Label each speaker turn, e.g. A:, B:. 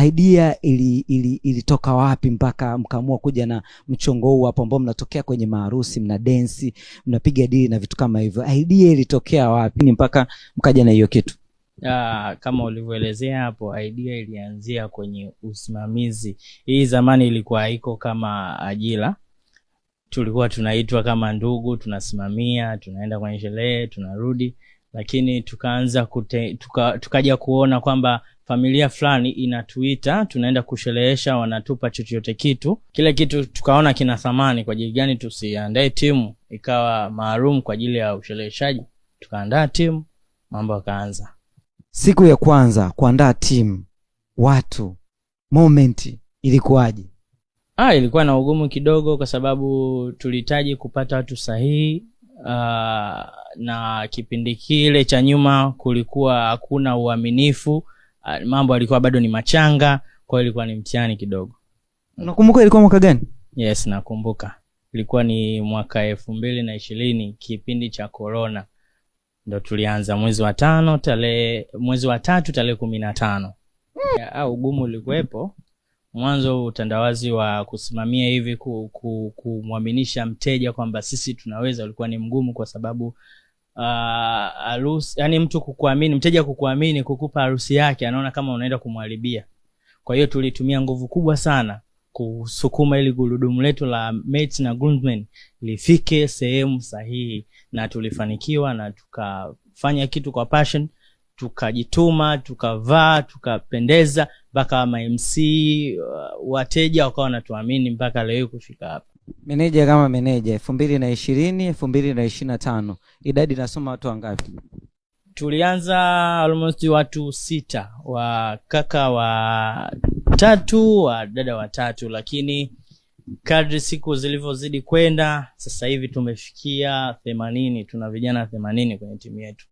A: Idea ilitoka wapi mpaka mkaamua kuja na mchongo huu hapo ambao mnatokea kwenye maharusi, mna dance, mnapiga dili na vitu kama hivyo? Idea ilitokea wapi mpaka mkaja na hiyo kitu?
B: Kama ulivyoelezea hapo, idea ilianzia kwenye usimamizi. Hii zamani ilikuwa haiko kama ajira. Tulikuwa tunaitwa kama ndugu, tunasimamia, tunaenda kwenye sherehe, tunarudi. Lakini tukaanza tukaja kuona kwamba familia fulani inatuita, tunaenda kusherehesha, wanatupa chochote kitu. Kile kitu tukaona kina thamani, kwa ajili gani tusiandae timu ikawa maalum kwa ajili ya ushereheshaji. Tukaandaa timu, mambo yakaanza.
A: Siku ya kwanza kuandaa timu, watu, moment ilikuwaje?
B: Ilikuwa na ugumu kidogo kwa sababu tulihitaji kupata watu sahihi. Na kipindi kile cha nyuma kulikuwa hakuna uaminifu. Mambo yalikuwa bado ni machanga, kwa hiyo ilikuwa ni mtihani kidogo.
A: Unakumbuka ilikuwa mwaka gani?
B: Yes, nakumbuka. Ilikuwa ni mwaka 2020, kipindi cha corona. Ndio tulianza mwezi wa 3 tarehe 15. Ugumu ulikuwepo. Mwanzo utandawazi wa kusimamia hivi kumwaminisha mteja kwamba sisi tunaweza ulikuwa ni mgumu, kwa sababu yani mtu kukuamini, mteja kukuamini, kukupa harusi yake, anaona kama unaenda kumharibia. Kwa hiyo tulitumia nguvu kubwa sana kusukuma ili gurudumu letu la mates na groomsmen lifike sehemu sahihi, na tulifanikiwa na tukafanya kitu kwa passion, tukajituma, tukavaa, tukapendeza, mpaka MC wateja wakawa wanatuamini mpaka leo kufika hapa.
A: Meneja kama meneja, 2020 2025 idadi nasoma watu wangapi?
B: Tulianza almost watu 6, wa kaka wa 3, wa dada wa 3, lakini kadri siku zilivyozidi kwenda, sasa hivi tumefikia 80, tuna vijana 80 kwenye timu yetu.